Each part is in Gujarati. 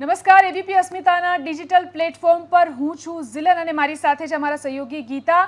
નમસ્કાર, એબીપી અસ્મિતાના ડિજિટલ પ્લેટફોર્મ પર હું છું ઝિલન અને મારી સાથે છે અમારા સહયોગી ગીતા।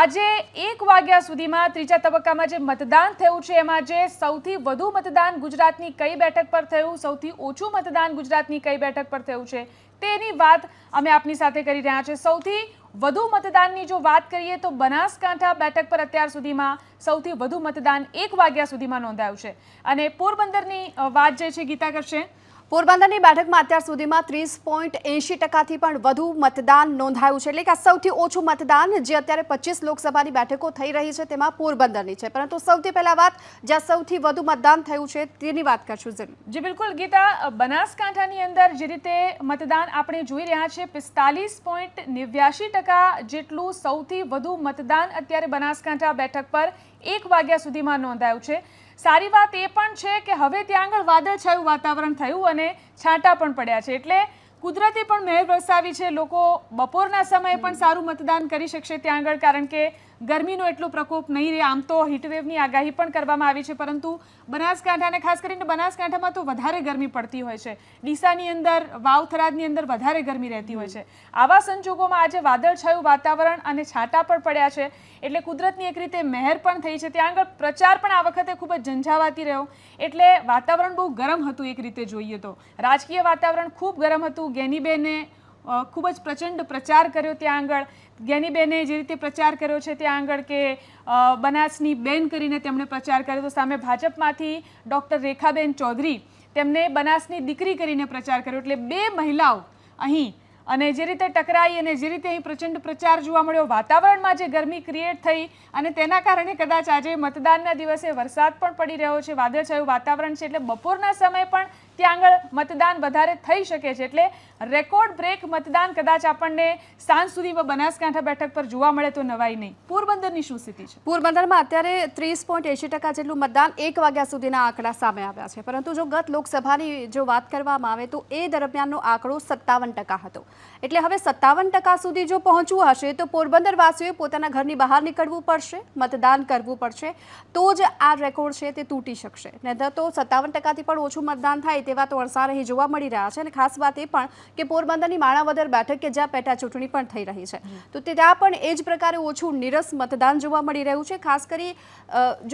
આજે 1 વાગ્યા સુધીમાં ત્રીજા તબક્કામાં જે મતદાન થયું છે એમાં જે સૌથી વધુ મતદાન ગુજરાતની કઈ બેઠક પર થયું, સૌથી ઓછું મતદાન ગુજરાતની કઈ બેઠક પર થયું છે તેની વાત અમે આપની સાથે કરી રહ્યા છે। સૌથી વધુ મતદાનની જો વાત કરીએ તો બનાસકાંઠા બેઠક પર અત્યાર સુધીમાં સૌથી વધુ મતદાન 1 વાગ્યા સુધીમાં નોંધાયું છે અને પોરબંદરની વાત જે છે ગીતા કરશે। પોરબંદરની બેઠકમાં અત્યાર સુધીમાં 30.80% થી પણ વધુ મતદાન નોંધાયું છે, એટલે કે સૌથી ઓછું મતદાન જે અત્યારે 25 લોકસભાની બેઠકો થઈ રહી છે તેમાં પોરબંદરની છે। પરંતુ સૌથી પહેલા વાત જ્યાં સૌથી વધુ મતદાન થયું છે તેની વાત કરશું। જી બિલકુલ ગીતા, બનાસકાંઠાની અંદર જે રીતે મતદાન આપણે જોઈ રહ્યા છે 45.89% જેટલું સૌથી વધુ મતદાન અત્યારે બનાસકાંઠા બેઠક પર 1 વાગ્યા સુધીમાં નોંધાયું છે। સારી વાત એ પણ છે કે હવે ત્યાં આગળ વાદળછાયું વાતાવરણ થયું અને છાંટા પણ પડ્યા છે, એટલે કુદરતે પણ મહેર વરસાવી છે। લોકો બપોરના સમયે પણ સારું મતદાન કરી શકશે ત્યાં આગળ, કારણ કે ગરમીનો એટલો પ્રકોપ નહીં રહે। આમ તો હીટવેવની આગાહી પણ કરવામાં આવી છે, પરંતુ બનાસકાંઠા અને ખાસ કરીને બનાસકાંઠામાં તો વધારે ગરમી પડતી હોય છે। ડીસાની અંદર, વાવ-થરાદની અંદર વધારે ગરમી રહેતી હોય છે। આવા સંજોગોમાં આજે વાદળછાયું વાતાવરણ અને છાંટા પણ પડ્યા છે, એટલે કુદરતની એક રીતે મહેર પણ થઈ છે। ત્યાં આગળ પ્રચાર પણ આ વખતે ખૂબ જ ઝંઝાવાતી રહ્યો, એટલે વાતાવરણ બહુ ગરમ હતું એક રીતે જોઈએ તો। રાજકીય વાતાવરણ ખૂબ ગરમ હતું। જ્ઞાનીબેને ખૂબ જ પ્રચંડ પ્રચાર કર્યો ત્યાં આગળ। જ્ઞાનીબેને જે રીતે પ્રચાર કર્યો છે ત્યાં આગળ કે બનાસની બેન કરીને તેમણે પ્રચાર કર્યો, તો સામે ભાજપમાંથી ડૉક્ટર રેખાબેન ચૌધરી તેમને બનાસની દીકરી કરીને પ્રચાર કર્યો, એટલે બે મહિલાઓ અહીં અને જે રીતે ટકરાઈ અને જે રીતે અહીં પ્રચંડ પ્રચાર જોવા મળ્યો, વાતાવરણમાં જે ગરમી ક્રિએટ થઈ અને તેના કારણે કદાચ આજે મતદાનના દિવસે વરસાદ પણ પડી રહ્યો છે, વાદળછાયું વાતાવરણ છે, એટલે બપોરના સમયે પણ ત્યાં આગળ મતદાન વધારે થઈ શકે છે। એટલે રેકોર્ડ બ્રેક મતદાન કદાચ આપણને સાંજ સુધીમાં બનાસકાંઠા બેઠક પર જોવા મળે તો નવાઈ નહીં। પોરબંદરની શું સ્થિતિ છે? પોરબંદરમાં અત્યારે 30.80% જેટલું મતદાન 1 વાગ્યા સુધીના આંકડા સામે આવ્યા છે, પરંતુ જો ગત લોકસભાની જો વાત કરવામાં આવે તો એ દરમિયાનનો આંકડો 57% હતો। એટલે હવે 57% સુધી જો પહોંચવું હશે તો પોરબંદરવાસીઓએ પોતાના ઘરની બહાર નીકળવું પડશે, મતદાન કરવું પડશે, તો જ આ રેકોર્ડ છે તે તૂટી શકશે। નહીંતર તો 57%થી પણ ઓછું મતદાન થાય તેવા તો અણસાર અહીં જોવા મળી રહ્યા છે। અને ખાસ વાત એ પણ કે પોરબંદરની માણાવદર બેઠક કે જ્યાં પેટા ચૂંટણી પણ થઈ રહી છે, તો ત્યાં પણ એ જ પ્રકારે ઓછું નીરસ મતદાન જોવા મળી રહ્યું છે। ખાસ કરી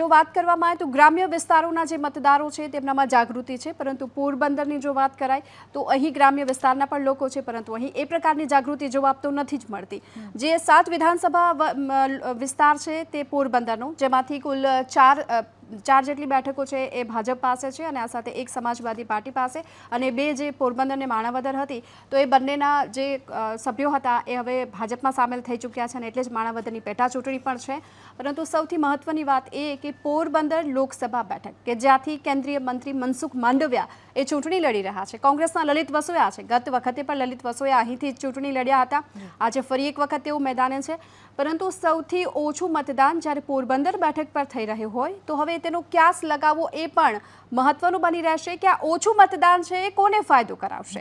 જો વાત કરવામાં આવે તો ગ્રામ્ય વિસ્તારોના જે મતદારો છે તેમનામાં જાગૃતિ છે, પરંતુ પોરબંદરની જો વાત કરાય તો અહીં ગ્રામ્ય વિસ્તારના પણ લોકો છે, પરંતુ અહીં એ પ્રકારની જાગૃતિ જોવા તો નથી જ મળતી। જે 7 વિધાનસભા વિસ્તાર છે તે પોરબંદરનો, જેમાંથી કુલ 4 જેટલી બેઠકો છે એ ભાજપ પાસે છે અને આ સાથે એક સમાજવાદી પાર્ટી પાસે, અને 2 જે પોરબંદર અને માણાવદર હતી તો એ બંનેના જે સભ્યો હતા એ હવે ભાજપમાં સામેલ થઈ ચૂક્યા છે અને એટલે જ માણાવદરની પેટા ચૂંટણી પણ છે। પરંતુ સૌથી મહત્વની વાત એ કે પોરબંદર લોકસભા બેઠક કે જ્યાંથી કેન્દ્રીય મંત્રી મનસુખ માંડવિયા એ ચૂંટણી લડી રહ્યા છે, કોંગ્રેસના લલિત વસોયા છે, ગત વખતે પણ લલિત વસોયા અહીંથી જ ચૂંટણી લડ્યા હતા, આજે ફરી એક વખત તેઓ મેદાને છે। પરંતુ સૌથી ઓછું મતદાન જ્યારે પોરબંદર બેઠક પર થઈ રહ્યું હોય તો હવે તેનો ક્યાસ લગાવવો એ પણ મહત્વનું બની રહેશે કે આ ઓછું મતદાન છે એ કોને ફાયદો કરાવશે।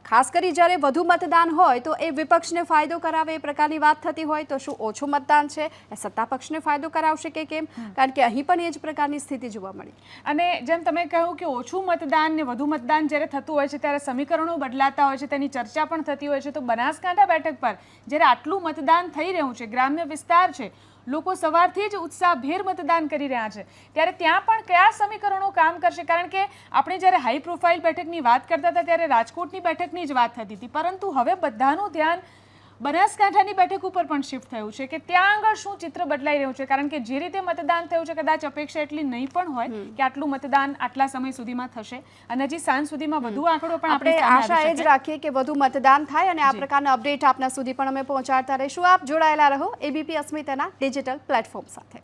ખાસ કરી જ્યારે વધુ મતદાન હોય તો એ વિપક્ષને ફાયદો કરાવે એ પ્રકારની વાત થતી હોય, તો શું ઓછું મતદાન છે એ સત્તા પક્ષને ફાયદો કરાવશે કે કેમ? કારણ કે અહીં પણ એ જ પ્રકારની સ્થિતિ જોવા મળી। અને જેમ તમે કહ્યું કે ઓછું મતદાન ને વધુ મતદાન જ્યારે થતું હોય છે ત્યારે સમીકરણો બદલાતા હોય છે, તેની ચર્ચા પણ થતી હોય છે, તો બનાસકાંઠા બેઠક પર જ્યારે આટલું મતદાન થઈ રહ્યું છે, ગ્રામ્ય વિસ્તાર છે, લોકો સવારથી જ ઉત્સાહભેર મતદાન કરી રહ્યા છે, ત્યારે ત્યાં પણ કયા સમીકરણો કામ કરશે? કારણ કે આપણે જ્યારે હાઈ પ્રોફાઇલ બેઠકની વાત કરતા હતા ત્યારે રાજકોટની બેઠકની જ વાત થતી હતી, પરંતુ હવે બધાનું ધ્યાન બનાસકાંઠાની બેઠક ઉપર પણ શિફ્ટ થયું છે કે ત્યાં આગળ શું ચિત્ર બદલાઈ રહ્યું છે। કારણ કે જે રીતે મતદાન થયું છે કદાચ અપેક્ષા એટલી નહીં પણ હોય કે આટલું મતદાન આટલા સમય સુધીમાં થશે, અને હજી સાંજ સુધીમાં વધુ આંકડો પણ આપણે આશા એ જ રાખીએ કે વધુ મતદાન થાય અને આ પ્રકારના અપડેટ આપના સુધી પણ અમે પહોંચાડતા રહીશું। આપ જોડાયેલા રહો એબીપી અસ્મિતાના ડિજિટલ પ્લેટફોર્મ સાથે।